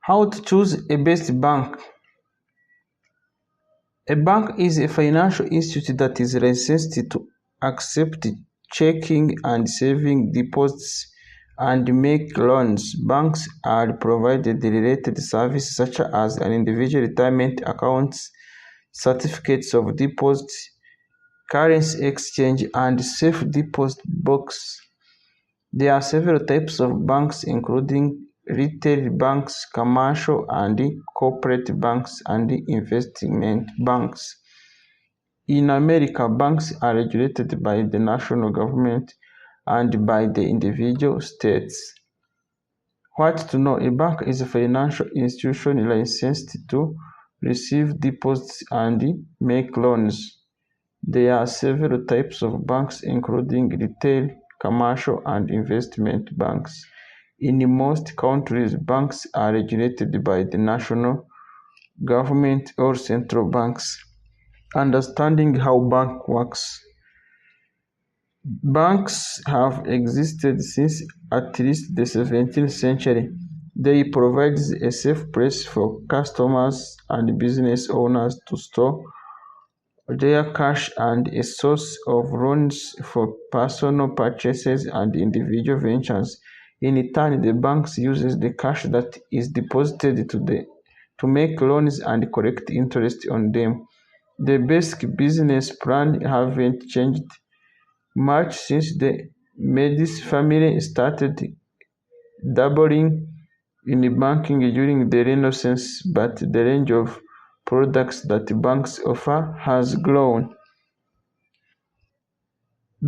How to choose a best bank. A bank is a financial institution that is licensed to accept checking and saving deposits and make loans. Banks are provided related services such as an individual retirement accounts, certificates of deposit, currency exchange, and safe deposit box. There are several types of banks, including retail banks, commercial and corporate banks, and investment banks. In America, banks are regulated by the national government and by the individual states. What to know? A bank is a financial institution licensed to receive deposits and make loans. There are several types of banks, including retail, commercial, and investment banks. In most countries, banks are regulated by the national government or central banks. Understanding how bank works. Banks have existed since at least the 17th century. They provide a safe place for customers and business owners to store their cash and a source of loans for personal purchases and individual ventures. In turn, the banks uses the cash that is deposited to make loans and collect interest on them. The basic business plan haven't changed much since the Medici family started dabbling in banking during the Renaissance, but the range of products that banks offer has grown.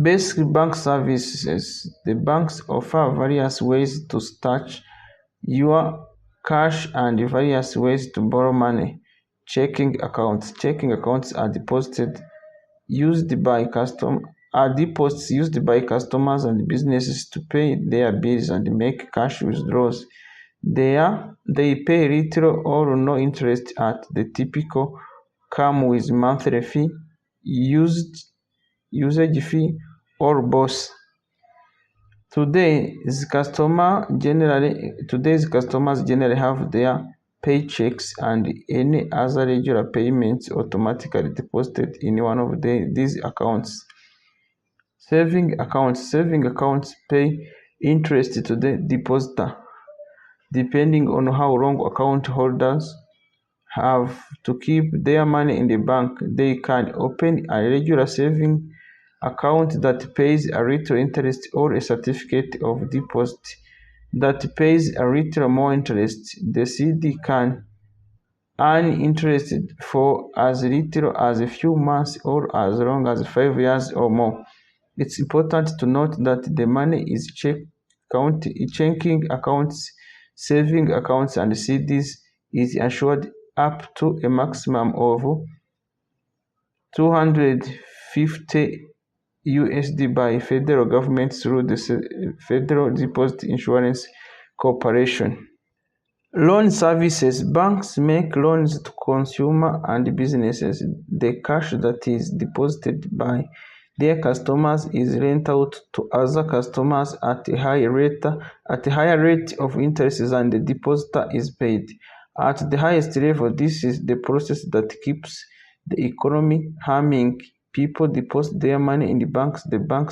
Basic bank services. The banks offer various ways to stash your cash and various ways to borrow money. Checking accounts. Checking accounts are deposits used by customers and businesses to pay their bills and make cash withdrawals. They pay little or no interest at the typical come with monthly fee, usage fee, or both. Today's customers generally have their paychecks and any other regular payments automatically deposited in one of these accounts. Saving accounts. Saving accounts pay interest to the depositor. Depending on how long account holders have to keep their money in the bank, they can open a regular saving account that pays a little interest or a certificate of deposit that pays a little more interest. The CD can earn interest for as little as a few months or as long as 5 years or more. It's important to note that the money is checking accounts, saving accounts, and CDs is assured up to a maximum of $250 by federal government through the Federal Deposit Insurance Corporation. Loan services. Banks make loans to consumers and businesses. The cash that is deposited by their customers is lent out to other customers at a higher rate of interest than the depositor is paid. At the highest level, this is the process that keeps the economy humming. People deposit their money in the banks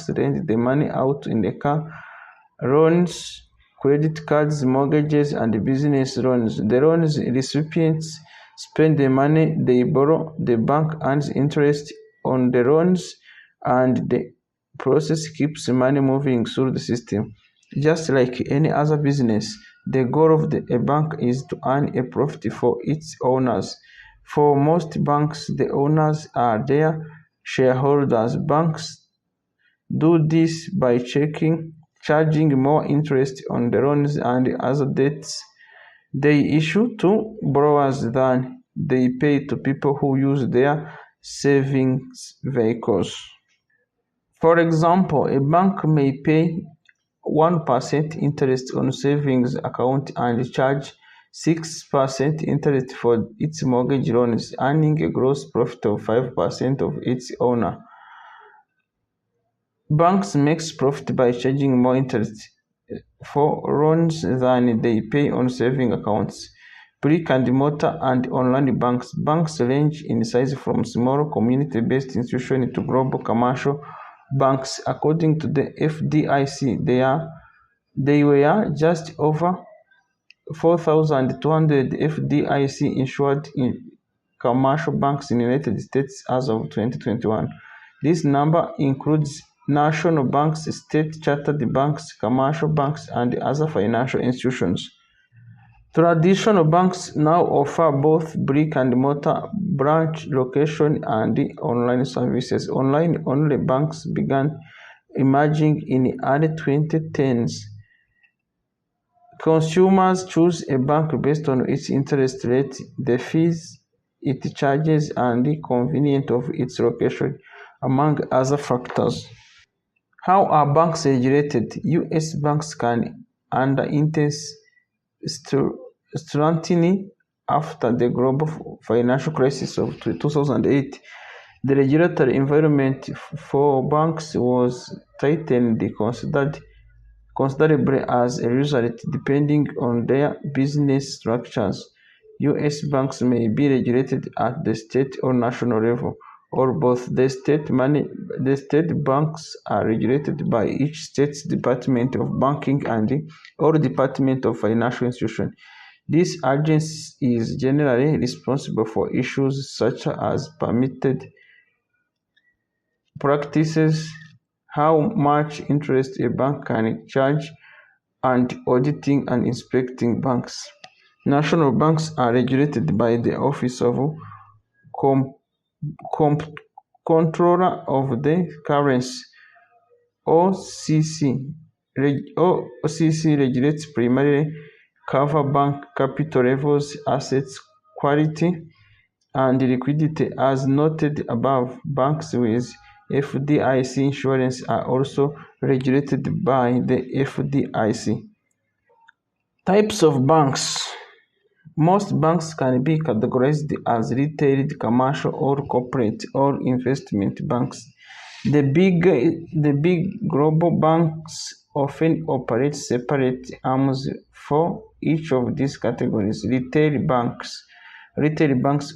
lend the money out in the car loans, credit cards, mortgages, and business loans. The loans recipients spend the money they borrow. The bank earns interest on the loans, and the process keeps money moving through the system. Just like any other business, the goal of a bank is to earn a profit for its owners. For most banks, the owners are their shareholders. Banks do this by charging more interest on the loans and other debts they issue to borrowers than they pay to people who use their savings vehicles. For example, a bank may pay 1% interest on savings account and charge 6% interest for its mortgage loans, earning a gross profit of 5% of its owner. Banks make profit by charging more interest for loans than they pay on saving accounts. brick-and-mortar and online banks. Banks range in size from small community-based institutions to global commercial banks. According to the FDIC, they were just over 4,200 FDIC-insured commercial banks in the United States as of 2021. This number includes national banks, state-chartered banks, commercial banks, and other financial institutions. Traditional banks now offer both brick-and-mortar branch location and online services. Online-only banks began emerging in the early 2010s. Consumers choose a bank based on its interest rate, the fees it charges, and the convenience of its location, among other factors. How are banks regulated? U.S. banks can under intense scrutiny after the global financial crisis of 2008. The regulatory environment for banks was tightened considerably as a result, depending on their business structures. U.S. banks may be regulated at the state or national level, or both. The state banks are regulated by each state's Department of Banking or Department of Financial Institution. This agency is generally responsible for issues such as permitted practices, how much interest a bank can charge, and auditing and inspecting banks. National banks are regulated by the Office of Comptroller of the Currency, OCC. OCC regulates primarily cover bank capital levels, assets quality, and liquidity. As noted above, banks with FDIC insurance are also regulated by the FDIC. Types of banks. Most banks can be categorized as retail, commercial, or corporate, or investment banks. The big global banks often operate separate arms for each of these categories. Retail banks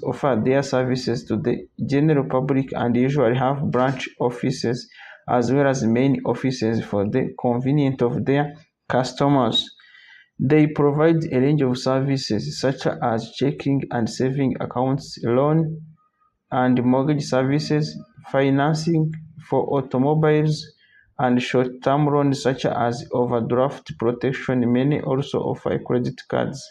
offer their services to the general public and usually have branch offices as well as main offices for the convenience of their customers. They provide a range of services such as checking and saving accounts, loan and mortgage services, financing for automobiles, and short-term loans such as overdraft protection. Many also offer credit cards.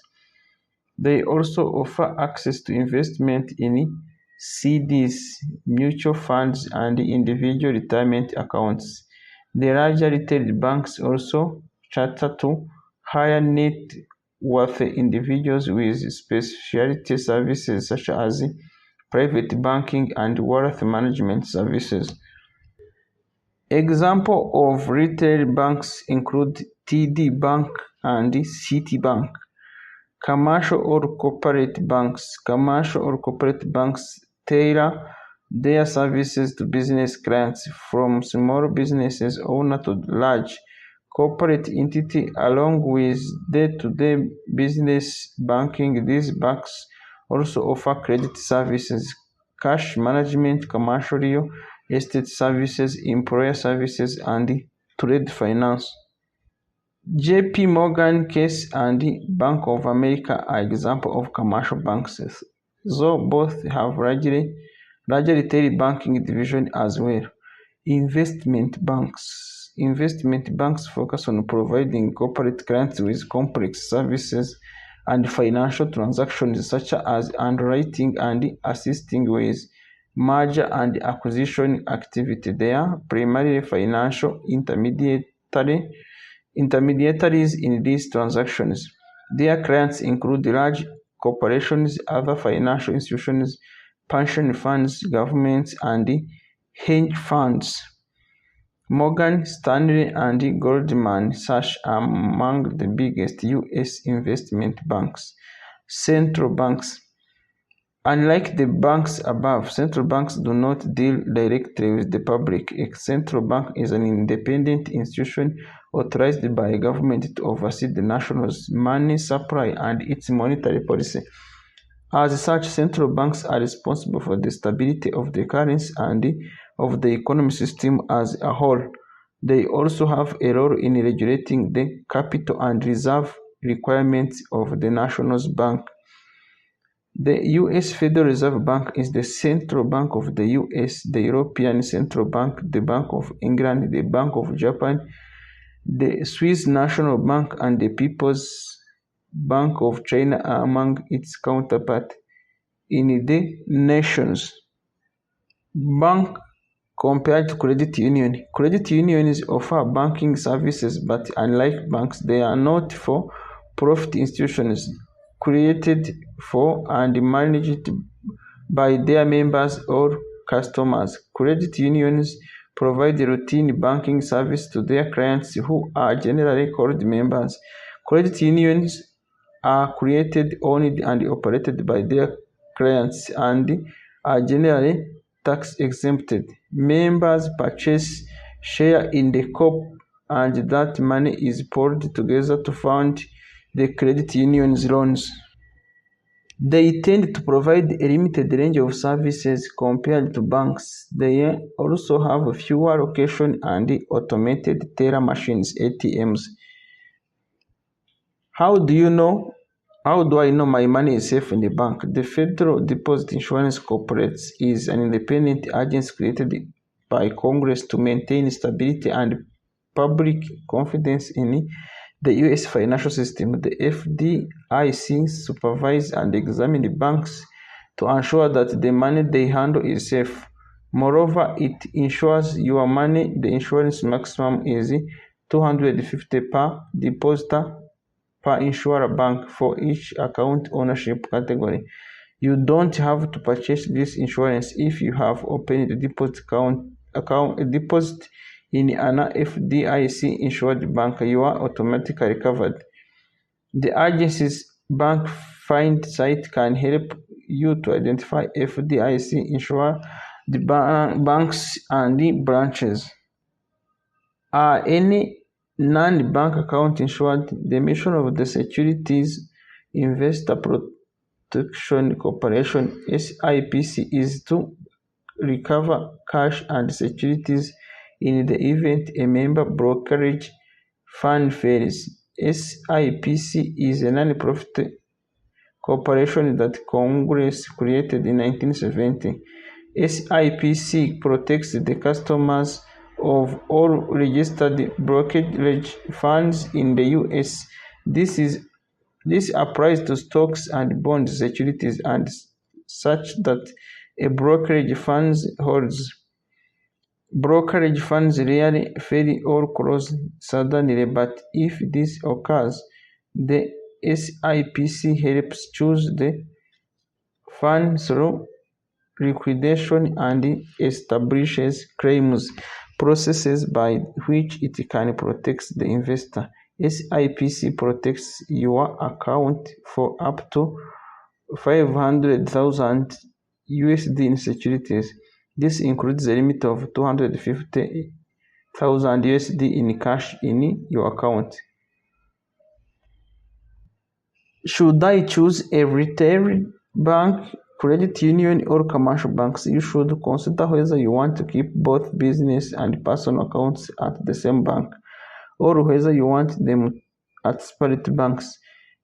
They also offer access to investment in CDs, mutual funds, and individual retirement accounts. The larger retail banks also cater to higher net worth individuals with specialty services such as private banking and wealth management services. Examples of retail banks include TD Bank and Citibank. Commercial or corporate banks tailor their services to business clients, from small businesses owner to large corporate entity. Along with day-to-day business banking, these banks also offer credit services, cash management, commercial real estate services, employer services, and trade finance. JP Morgan Chase and Bank of America are examples of commercial banks, though both have largely retail banking division as well. Investment banks focus on providing corporate clients with complex services and financial transactions such as underwriting and assisting with merger and acquisition activity. They are primarily financial intermediaries in these transactions. Their clients include large corporations, other financial institutions, pension funds, governments, and hedge funds. Morgan Stanley and Goldman Sachs are among the biggest U.S. investment banks. Central banks. Unlike the banks above, central banks do not deal directly with the public. A central bank is an independent institution authorized by a government to oversee the nation's money supply and its monetary policy. As such, central banks are responsible for the stability of the currency and of the economic system as a whole. They also have a role in regulating the capital and reserve requirements of the national bank. The U.S. Federal Reserve Bank is the central bank of the U.S., the European Central Bank, the Bank of England, the Bank of Japan, the Swiss National Bank, and the People's Bank of China are among its counterparts in the nations. Bank compared to credit union. Credit unions offer banking services, but unlike banks, they are not for-profit institutions created for and managed by their members or customers. Credit unions provide routine banking service to their clients who are generally called members. Credit unions are created, owned, and operated by their clients and are generally tax exempted. Members purchase share in the corp and that money is poured together to fund the credit union's loans. They tend to provide a limited range of services compared to banks. They also have fewer locations and automated teller machines, ATMs. How do I know my money is safe in the bank? The Federal Deposit Insurance Corporation is an independent agency created by Congress to maintain stability and public confidence in the U.S. financial system. The FDIC supervises and examines banks to ensure that the money they handle is safe. Moreover, it insures your money. The insurance maximum is $250 per depositor per insurer bank for each account ownership category. You don't have to purchase this insurance if you have opened a deposit in an FDIC insured bank. You are automatically covered. The agency's bank find site can help you to identify FDIC insured banks and branches. Are any non-bank account insured? The mission of the Securities Investor Protection Corporation (SIPC) is to recover cash and securities in the event a member brokerage fund fails. SIPC is a non-profit corporation that Congress created in 1970. SIPC protects the customers of all registered brokerage funds in the U.S. This applies to stocks and bond securities and such that a brokerage fund holds. Brokerage funds rarely fail or close suddenly, but if this occurs, the SIPC helps choose the fund through liquidation and establishes claims processes by which it can protect the investor. SIPC protects your account for up to $500,000 USD in securities. This includes a limit of $250,000 USD in cash in your account. Should I choose a retail bank, credit union, or commercial banks? You should consider whether you want to keep both business and personal accounts at the same bank, or whether you want them at separate banks.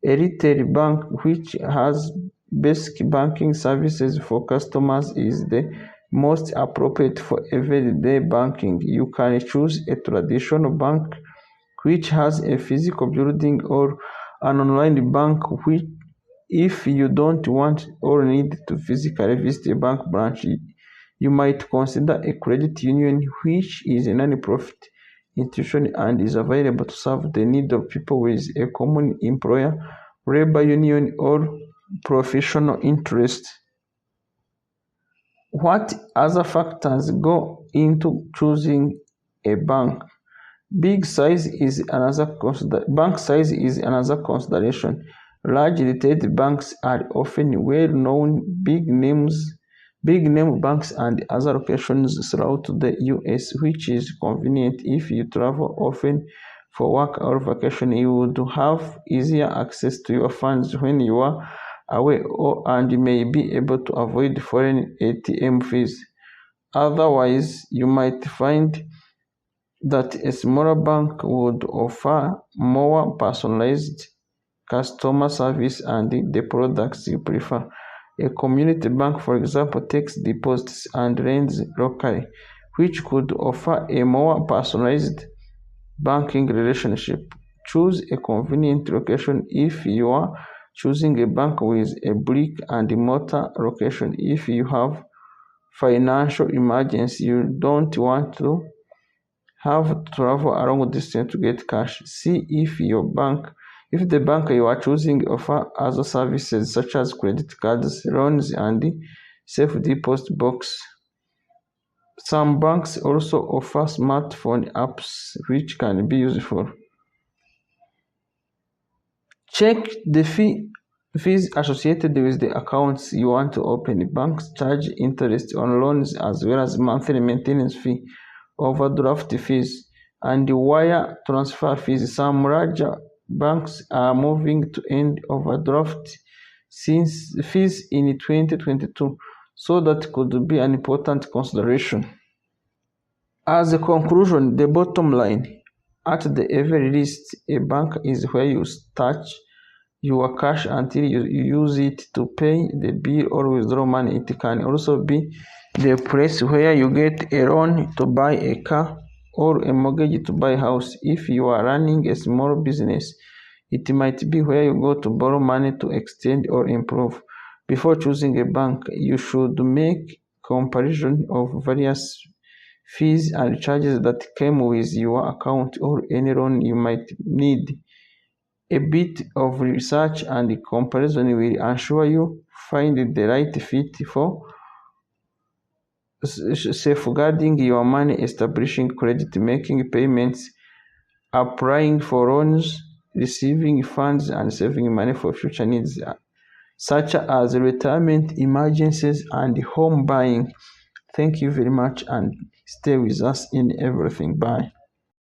A retail bank, which has basic banking services for customers, is the most appropriate for everyday banking. You can choose a traditional bank, which has a physical building, or an online bank, which, if you don't want or need to physically visit a bank branch, you might consider a credit union, which is a non-profit institution and is available to serve the needs of people with a common employer, labor union, or professional interest. What other factors go into choosing a bank? Bank size is another consideration. Large retail banks are often well-known big name banks and other locations throughout the U.S., which is convenient if you travel often for work or vacation, you would have easier access to your funds when you are away and may be able to avoid foreign ATM fees. Otherwise, you might find that a smaller bank would offer more personalized customer service and the products you prefer. A community bank, for example, takes deposits and lends locally, which could offer a more personalized banking relationship. Choose a convenient location if you are choosing a bank with a brick and mortar location. If you have financial emergency, you don't want to have to travel a long distance to get cash. See if the bank you are choosing offer other services such as credit cards, loans, and safe deposit box. Some banks also offer smartphone apps which can be useful. Check the fees associated with the accounts you want to open. Banks charge interest on loans as well as monthly maintenance fee, overdraft fees, and wire transfer fees. Some larger banks are moving to end overdraft fees in 2022, so that could be an important consideration. As a conclusion, the bottom line, at the very least, a bank is where you stash your cash until you use it to pay the bill or withdraw money. It can also be the place where you get a loan to buy a car or a mortgage to buy a house. If you are running a small business, it might be where you go to borrow money to extend or improve. Before choosing a bank, you should make comparison of various fees and charges that came with your account or any loan you might need. A bit of research and comparison will ensure you find the right fit for safeguarding your money, establishing credit, making payments, applying for loans, receiving funds, and saving money for future needs such as retirement, emergencies, and home buying. Thank you very much and stay with us in everything. Bye.